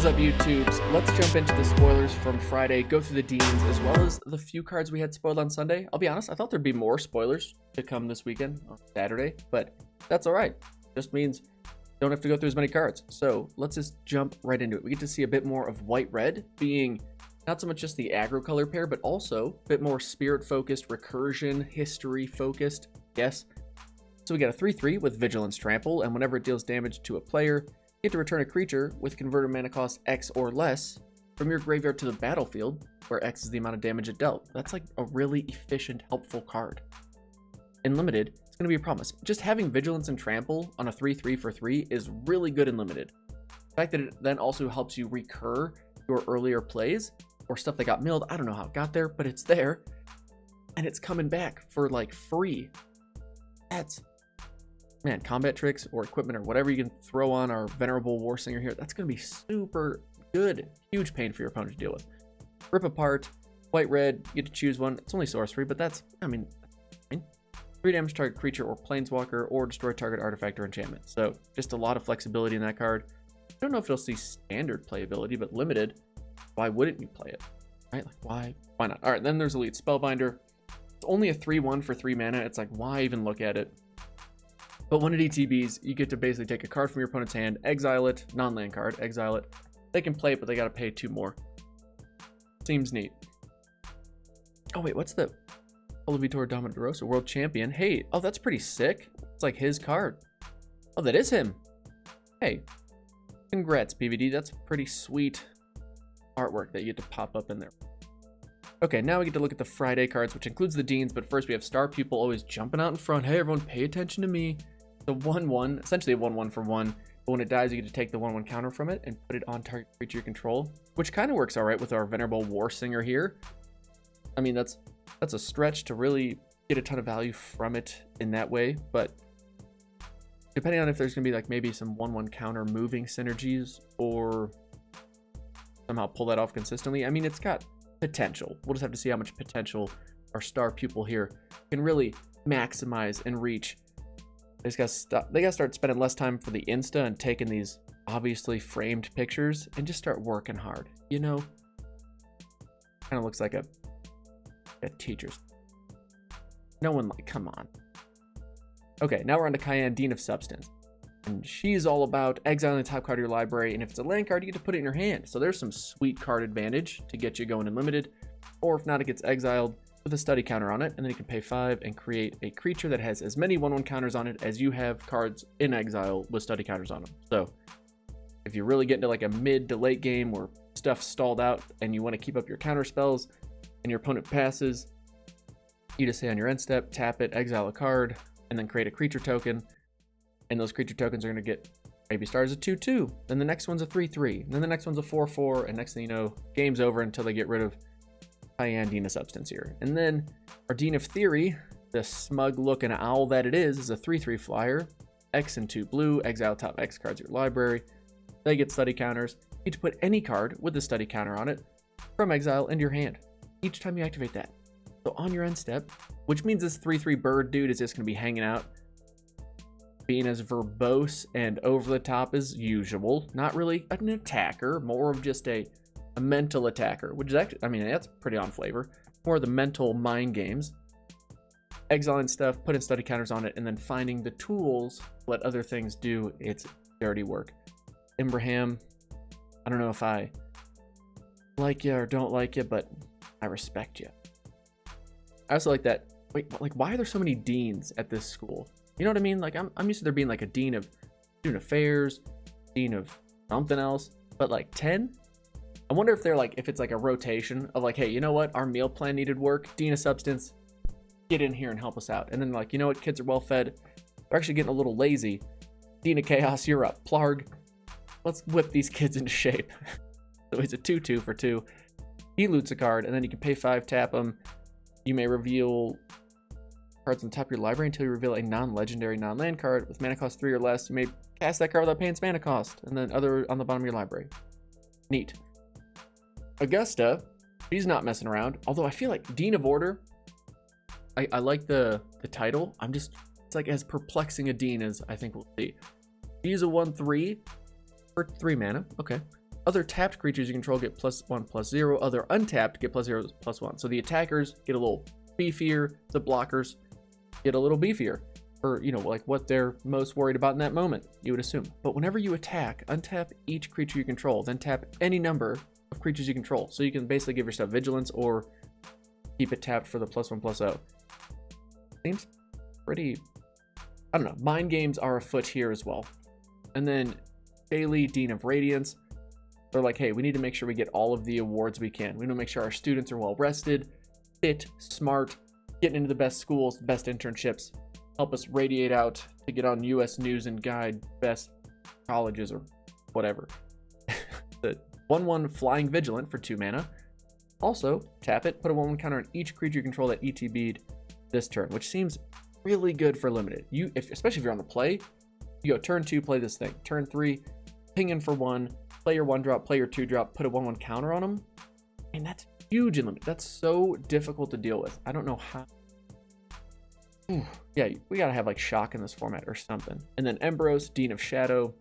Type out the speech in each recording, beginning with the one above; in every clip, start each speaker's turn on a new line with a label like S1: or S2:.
S1: is up, YouTubes? Let's jump into the spoilers from Friday, go through the Deans, as well as the few cards we had spoiled on Sunday. I'll be honest, I thought there'd be more spoilers to come this weekend, on Saturday, but that's all right. Just means don't have to go through as many cards. So let's just jump right into it. We get to see a bit more of white-red being not so much just the aggro color pair, but also a bit more spirit-focused, recursion, history-focused. Yes. So we got a 3/3 with Vigilance Trample, and whenever it deals damage to a player, you get to return a creature with converted mana cost X or less from your graveyard to the battlefield, where X is the amount of damage it dealt. That's like a really efficient, helpful card. In Limited, it's going to be a promise. Just having Vigilance and Trample on a 3/3 for 3 is really good in Limited. The fact that it then also helps you recur your earlier plays, or stuff that got milled, I don't know how it got there, but it's there, and it's coming back for like free. That's, man, combat tricks or equipment or whatever you can throw on our Venerable Warsinger here, that's going to be super good. Huge pain for your opponent to deal with. Rip Apart, white-red, you get to choose one. It's only sorcery, but that's, I mean, 3 damage target creature or planeswalker, or destroy target artifact or enchantment. So just a lot of flexibility in that card. I don't know if it'll see standard playability, but limited, why wouldn't you play it? Right? Like, why not? All right, then there's Elite Spellbinder. It's only a 3/1 for 3 mana. It's like, why even look at it? But when it ETBs, you get to basically take a card from your opponent's hand, exile it, non-land card, exile it. They can play it, but they got to pay 2 more. Seems neat. Oh, wait, what's the Vitor Dominadorosa, world champion? Hey, oh, that's pretty sick. It's like his card. Oh, that is him. Hey, congrats, PVD. That's pretty sweet artwork that you get to pop up in there. Okay, now we get to look at the Friday cards, which includes the Deans, but first we have Star Pupil always jumping out in front. Hey, everyone, pay attention to me. The 1/1, essentially a 1/1 for 1. But when it dies, you get to take the 1/1 counter from it and put it on target creature you control, which kind of works all right with our Venerable Warsinger here. I mean, that's a stretch to really get a ton of value from it in that way, but depending on if there's going to be like maybe some 1/1 counter moving synergies or somehow pull that off consistently, I mean, it's got potential. We'll just have to see how much potential our Star Pupil here can really maximize and reach. They got to start spending less time for the Insta and taking these obviously framed pictures and just start working hard. You know, kind of looks like a teacher's. No one, like, come on. Okay, now we're on to Cayenne, Dean of Substance. And she's all about exiling the top card of your library, and if it's a land card, you get to put it in your hand. So there's some sweet card advantage to get you going in Limited. Or if not, it gets exiled with a study counter on it, and then you can pay 5 and create a creature that has as many 1/1 counters on it as you have cards in exile with study counters on them. So if you really get into like a mid to late game where stuff's stalled out and you want to keep up your counter spells and your opponent passes, you just say on your end step, tap it, exile a card, and then create a creature token. And those creature tokens are going to get maybe start as a 2/2, then the next one's a 3/3, and then the next one's a 4/4, and next thing you know, game's over until they get rid of Cayenne, Dean of Substance here. And then our Dean of Theory, the smug looking owl that it is a 3/3 flyer, X and 2 blue, exile top X cards of your library. They get study counters. You get to put any card with the study counter on it from exile into your hand each time you activate that. So on your end step, which means this 3/3 bird dude is just going to be hanging out, being as verbose and over the top as usual. Not really an attacker, more of just a mental attacker, which is actually, I mean, that's pretty on flavor. More of the mental mind games. Exiling stuff, putting study counters on it, and then finding the tools to let other things do its dirty work. Ibrahim, I don't know if I like you or don't like you, but I respect you. I also like that. Wait, like, why are there so many deans at this school? You know what I mean? Like, I'm used to there being like a dean of student affairs, dean of something else, but like 10? I wonder if they're like, if it's like a rotation of like, hey, you know what? Our meal plan needed work. Dean of Substance, get in here and help us out. And then like, you know what? Kids are well fed. They're actually getting a little lazy. Dean of Chaos, you're up. Plarg, let's whip these kids into shape. So it's a 2/2 for 2. He loots a card, and then you can pay 5, tap them. You may reveal cards on top of your library until you reveal a non-legendary non-land card with mana cost 3 or less. You may cast that card without paying its mana cost, and then other on the bottom of your library. Neat. Augusta, she's not messing around. Although I feel like Dean of Order, I like the title. It's like as perplexing a Dean as I think we'll see. She's a 1/3 for 3 mana. Okay. Other tapped creatures you control get +1/+0. Other untapped get +0/+1. So the attackers get a little beefier. The blockers get a little beefier. Or, you know, like what they're most worried about in that moment, you would assume. But whenever you attack, untap each creature you control, then tap any number of creatures you control. So you can basically give yourself vigilance or keep it tapped for the +1/+0. Seems pretty, I don't know. Mind games are afoot here as well. And then Bailey, Dean of Radiance, they're like, hey, we need to make sure we get all of the awards we can. We need to make sure our students are well rested, fit, smart, getting into the best schools, best internships, help us radiate out to get on US News and Guide best colleges or whatever. The 1/1 Flying Vigilant for 2 mana. Also, tap it, put a 1/1 counter on each creature you control that ETB'd this turn, which seems really good for limited. Especially if you're on the play, you go turn 2, play this thing. Turn 3, ping in for 1, play your 1-drop, play your 2-drop, put a 1/1 counter on them. And that's huge in limited. That's so difficult to deal with. I don't know how. Ooh, yeah, we gotta have like shock in this format or something. And then Ambrose, Dean of Shadow,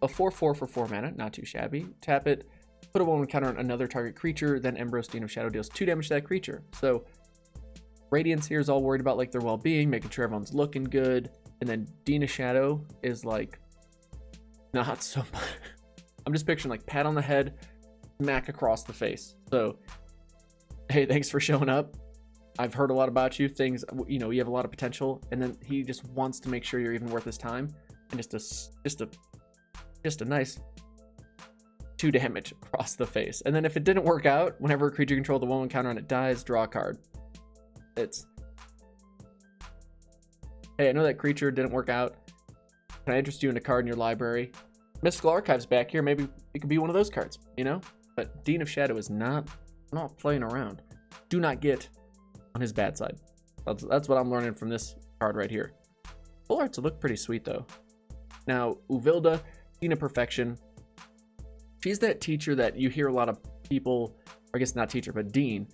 S1: a 4/4 for 4 mana, not too shabby. Tap it, put a 1/1 counter on another target creature, then Ambrose, Dean of Shadow deals 2 damage to that creature. So Radiance here is all worried about like their well-being, making sure everyone's looking good. And then Dean of Shadow is like not so much. I'm just picturing like pat on the head, smack across the face. So hey, thanks for showing up. I've heard a lot about you. Things, you know, you have a lot of potential, and then he just wants to make sure you're even worth his time, and just a nice 2 damage across the face. And then if it didn't work out, whenever a creature you control the 1/1 counter on it dies, draw a card. It's, hey, I know that creature didn't work out. Can I interest you in a card in your library? Mystical Archive's back here. Maybe it could be one of those cards, you know. But Dean of Shadow is not playing around. Do not get on his bad side. That's what I'm learning from this card right here. Full arts look pretty sweet though. Now, Uvilda, Dean of Perfection. She's that teacher that you hear a lot of people, or I guess not teacher, but Dean.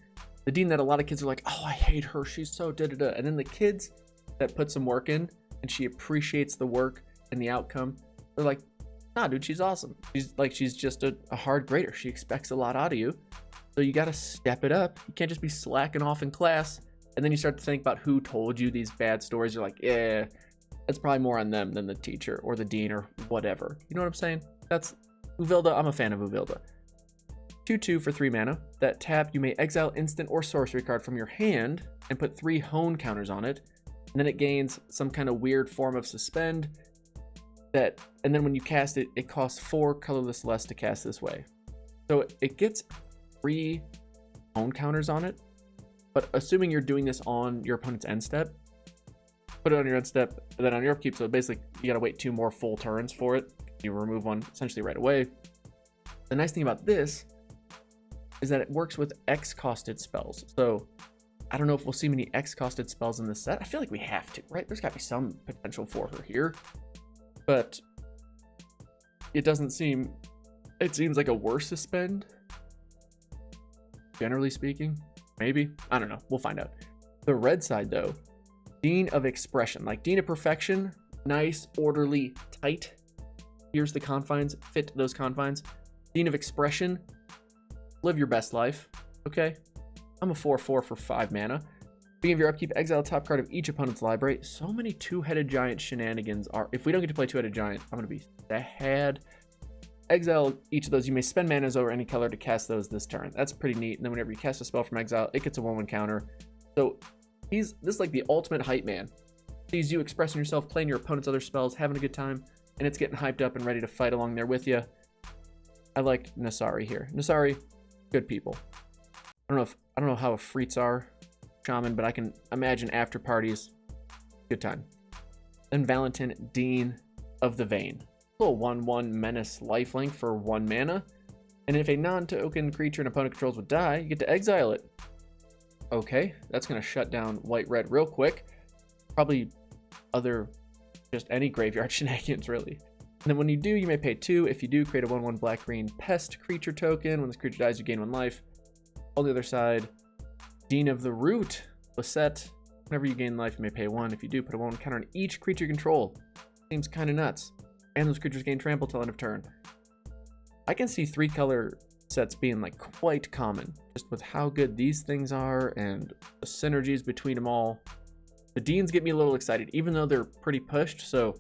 S1: The Dean that a lot of kids are like, oh, I hate her. She's so da-da-da. And then the kids that put some work in and she appreciates the work and the outcome, they're like, nah, dude, she's awesome. She's just a hard grader. She expects a lot out of you. So you got to step it up. You can't just be slacking off in class. And then you start to think about who told you these bad stories. You're like, yeah, that's probably more on them than the teacher or the dean or whatever. You know what I'm saying? That's Uvilda. I'm a fan of Uvilda. 2/2 for 3 mana. That tap, you may exile instant or sorcery card from your hand and put 3 hone counters on it. And then it gains some kind of weird form of suspend. And then when you cast it, it costs 4 colorless less to cast this way. So it gets 3 hone counters on it, but assuming you're doing this on your opponent's end step, put it on your end step, and then on your upkeep, so basically you gotta wait 2 more full turns for it. You remove one essentially right away. The nice thing about this is that it works with X-costed spells. So I don't know if we'll see many X-costed spells in this set. I feel like we have to, right? There's gotta be some potential for her here, but it doesn't seem, it seems like a worse suspend. Generally speaking, maybe. I don't know. We'll find out. The red side, though, Dean of Expression. Like Dean of Perfection, nice, orderly, tight. Here's the confines. Fit those confines. Dean of Expression, live your best life. Okay? I'm a 4/4 for 5 mana. Beginning of your upkeep, exile the top card of each opponent's library. So many 2-headed giant shenanigans are. If we don't get to play 2-headed giant, I'm going to be sad. Exile each of those. You may spend manas over any color to cast those this turn. That's pretty neat. And then whenever you cast a spell from exile, it gets a 1/1 counter. So this is like the ultimate hype man. Sees you expressing yourself, playing your opponent's other spells, having a good time, and it's getting hyped up and ready to fight along there with you. I like Nasari here. Nasari, good people. I don't know how Freets are, Shaman, but I can imagine after parties, good time. Then Valentine, Dean of the Vein. Little 1/1 menace lifelink for 1 mana. And if a non-token creature an opponent controls would die, you get to exile it. Okay, that's going to shut down white-red real quick. Probably just any graveyard shenanigans, really. And then when you do, you may pay 2. If you do, create a 1/1 black-green pest creature token. When this creature dies, you gain 1 life. On the other side, Dean of the Root. Lisette. Whenever you gain life, you may pay 1. If you do, put a 1/1 counter on each creature you control. Seems kind of nuts. And those creatures gain trample till end of turn. I can see 3-color sets being like quite common, just with how good these things are and the synergies between them all. The Deans get me a little excited, even though they're pretty pushed, so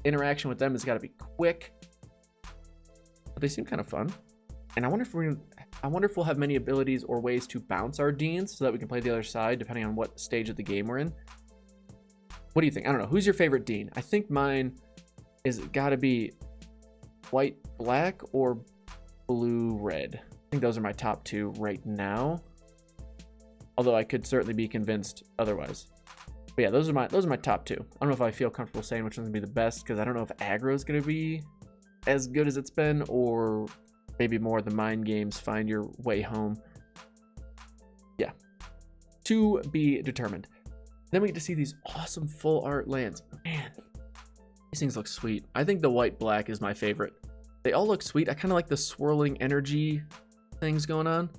S1: interaction with them has got to be quick. But they seem kind of fun. And I wonder if we'll have many abilities or ways to bounce our Deans so that we can play the other side depending on what stage of the game we're in. What do you think? I don't know. Who's your favorite Dean? I think mine is got to be white black or blue red. I think those are my top 2 right now. Although I could certainly be convinced otherwise. But yeah, those are my top 2. I don't know if I feel comfortable saying which one's gonna be the best, because I don't know if aggro is gonna be as good as it's been, or maybe more of the mind games, find your way home. Yeah, to be determined. Then we get to see these awesome full art lands. Man, these things look sweet. I think the white black is my favorite. They all look sweet. I kind of like the swirling energy things going on.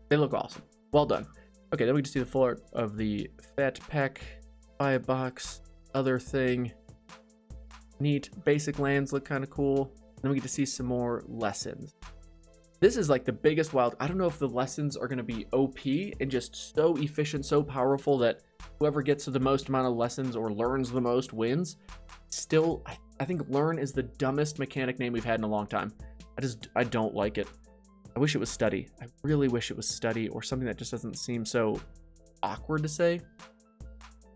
S1: They look awesome. Well done. Okay, then we get to see the full art of the Fat Pack, Buy a Box, other thing. Neat. Basic lands look kind of cool. Then we get to see some more lessons. This is like the biggest wild. I don't know if the lessons are going to be OP and just so efficient, so powerful that whoever gets to the most amount of lessons or learns the most wins. Still, I think learn is the dumbest mechanic name we've had in a long time. I don't like it. I wish it was study. I really wish it was study, or something that just doesn't seem so awkward to say,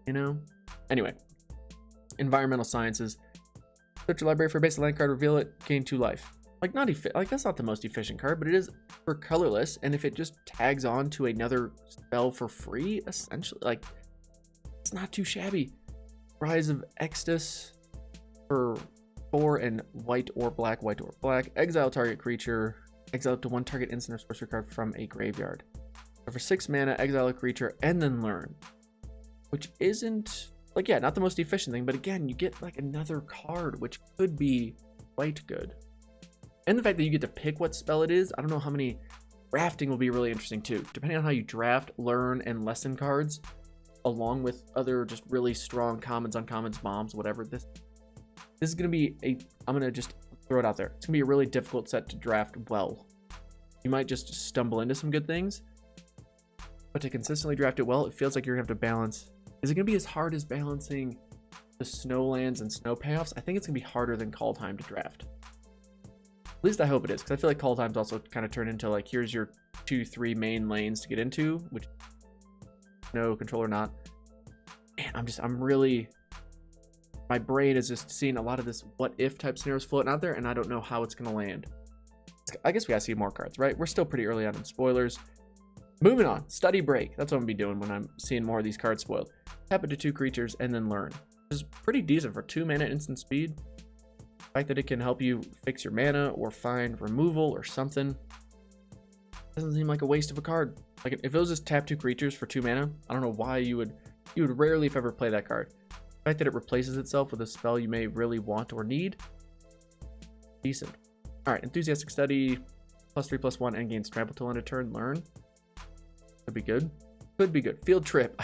S1: you know? Anyway, environmental sciences. Search your library for a basic land card, reveal it, gain 2 life. Like, that's not the most efficient card, but it is for colorless, and if it just tags on to another spell for free, essentially, like, it's not too shabby. Rise of Extus for 4 and white or black, exile target creature, exile up to 1 target instant or sorcery card from a graveyard. So for 6 mana, exile a creature, and then learn. Which isn't, like, yeah, not the most efficient thing, but again, you get, like, another card, which could be quite good. And the fact that you get to pick what spell it is, I don't know how many. Drafting will be really interesting, too. Depending on how you draft, learn, and lesson cards, along with other just really strong commons, uncommons, bombs, whatever. This is going to be I'm going to just throw it out there. It's gonna be a really difficult set to draft well. You might just stumble into some good things, but to consistently draft it well, it feels like you're gonna have to balance. Is it gonna be as hard as balancing the snow lands and snow payoffs? I think it's gonna be harder than Kaldheim to draft. At least I hope it is, because I feel like Kaldheim's also kind of turned into like, here's your 2-3 main lanes to get into, which no control or not. Man, I'm really, my brain is just seeing a lot of this what if type scenarios floating out there, and I don't know how it's going to land. I guess we gotta see more cards, right? We're still pretty early on in spoilers. Moving on, study break. That's what I'm gonna be doing when I'm seeing more of these cards spoiled. Tap into 2 creatures and then learn. Which is pretty decent for 2 mana instant speed. The fact that it can help you fix your mana or find removal or something doesn't seem like a waste of a card. Like, if it was just tap 2 creatures for 2 mana, I don't know why you would rarely, if ever, play that card. The fact that it replaces itself with a spell you may really want or need, decent. All right, enthusiastic study, +3/+1, and gains trample till end of turn. Learn. Could be good. Could be good. Field trip.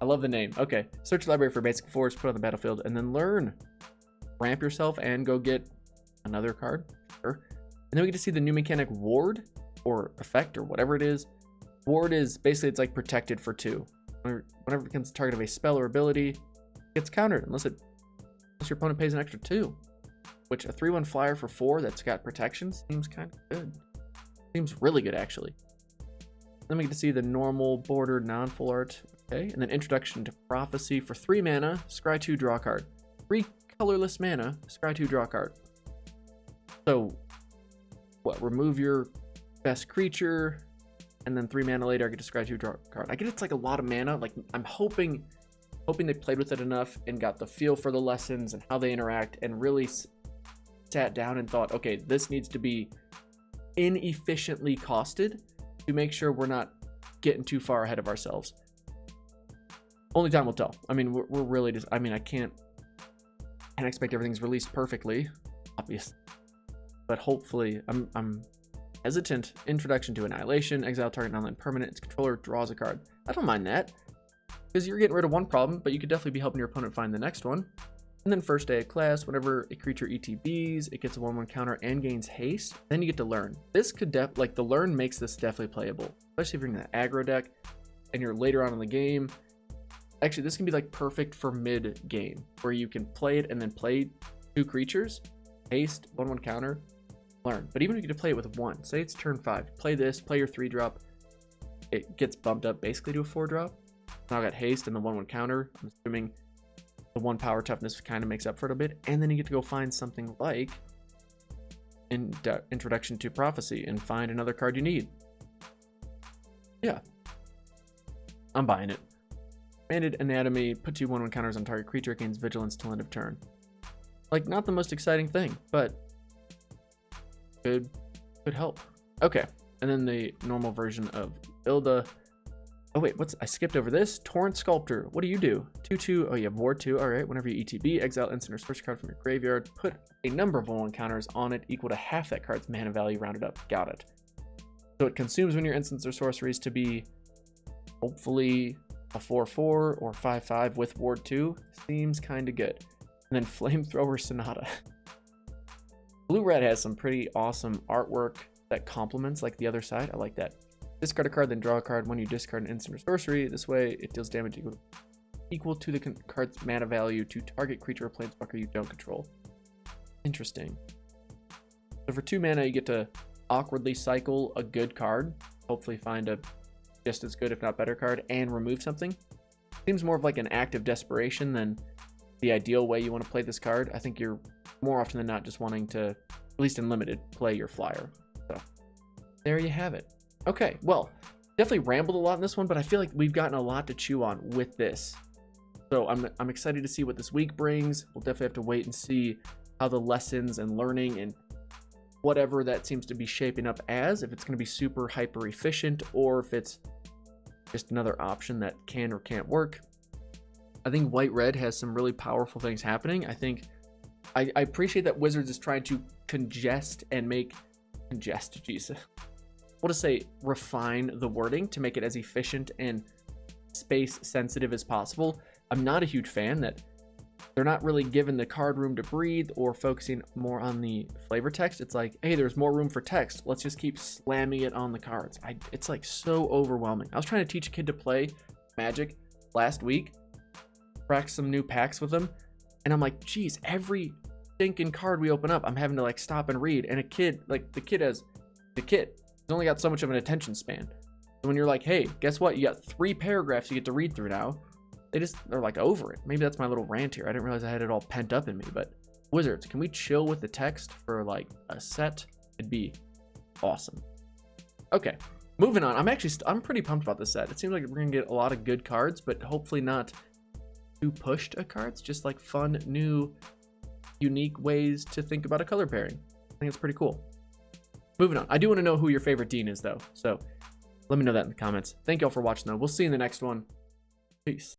S1: I love the name. Okay, search the library for basic force, put on the battlefield, and then learn. Ramp yourself and go get another card. Sure. And then we get to see the new mechanic Ward, or effect, or whatever it is. Ward is basically, it's like protected for 2. Whenever it becomes the target of a spell or ability, it gets countered unless your opponent pays an extra 2. Which, a 3/1 flyer for 4 that's got protection seems kind of good. Seems really good, actually. Then we get to see the normal border non-full art. Okay, and then introduction to prophecy for 3 mana, scry 2, draw a card. 3 colorless mana, scry 2, draw a card. So, what? Remove your best creature, and then 3 mana later, I get to scry 2, draw a card. I get it's like a lot of mana. Like, I'm hoping they played with it enough and got the feel for the lessons and how they interact, and really sat down and thought, okay, this needs to be inefficiently costed to make sure we're not getting too far ahead of ourselves. Only time will tell. I mean, we're really just, I mean, I can't expect everything's released perfectly, obviously, but hopefully, I'm hesitant. Introduction to Annihilation, exile target non-land permanent, its controller draws a card. I don't mind that. because you're getting rid of one problem, but you could definitely be helping your opponent find the next one. And then first day of class, whenever a creature ETBs, it gets a 1/1 counter and gains haste. Then you get to learn. This could like the learn makes this definitely playable, especially if you're in the aggro deck and you're later on in the game. Actually, this can be like perfect for mid game where you can play it and then play 2 creatures, haste, 1/1 counter, learn. But even if you get to play it with 1, say it's turn 5, play this, play your 3-drop, it gets bumped up basically to a 4-drop. Now I got haste and the 1/1 counter. I'm assuming the 1 power toughness kind of makes up for it a bit, and then you get to go find something like Introduction to Prophecy and find another card you need. Yeah, I'm buying it. Expanded Anatomy, put 2 1/1 counters on target creature, gains Vigilance till end of turn. Like, not the most exciting thing, but could help. Okay, and then the normal version of Ilda. Oh wait, I skipped over this. Torrent Sculptor. What do you do? 2/2. Oh, you have Ward 2. All right. Whenever you ETB, exile instant or search card from your graveyard. Put a number of 1/1 counters on it equal to half that card's mana value rounded up. Got it. So it consumes when your instants or sorceries to be hopefully a 4/4 or 5/5 with Ward 2. Seems kind of good. And then Flamethrower Sonata. Blue-red has some pretty awesome artwork that complements like the other side. I like that. Discard a card, then draw a card. When you discard an instant or sorcery, this way it deals damage equal to the card's mana value to target creature or planeswalker you don't control. Interesting. So for 2 mana, you get to awkwardly cycle a good card, hopefully find a just as good, if not better card, and remove something. Seems more of like an act of desperation than the ideal way you want to play this card. I think you're more often than not just wanting to, at least in limited, play your flyer. So there you have it. Okay, well, definitely rambled a lot in this one, but I feel like we've gotten a lot to chew on with this. So I'm excited to see what this week brings. We'll definitely have to wait and see how the lessons and learning and whatever that seems to be shaping up as, if it's going to be super hyper efficient or if it's just another option that can or can't work. I think white-red has some really powerful things happening. I think I appreciate that Wizards is trying to refine the wording to make it as efficient and space sensitive as possible. I'm not a huge fan that they're not really giving the card room to breathe or focusing more on the flavor text. It's like, hey, there's more room for text. Let's just keep slamming it on the cards. It's like so overwhelming. I was trying to teach a kid to play Magic last week, crack some new packs with them, and I'm like, geez, every stinking card we open up, I'm having to like stop and read. And the kid has only got so much of an attention span. So when you're like, hey, guess what? You got 3 paragraphs you get to read through now. They're like over it. Maybe that's my little rant here. I didn't realize I had it all pent up in me, but Wizards, can we chill with the text for like a set? It'd be awesome. Okay, moving on. I'm pretty pumped about this set. It seems like we're gonna get a lot of good cards, but hopefully not too pushed cards, just like fun, new, unique ways to think about a color pairing. I think it's pretty cool. Moving on. I do want to know who your favorite Dean is though, so let me know that in the comments. Thank y'all for watching though. We'll see you in the next one. Peace.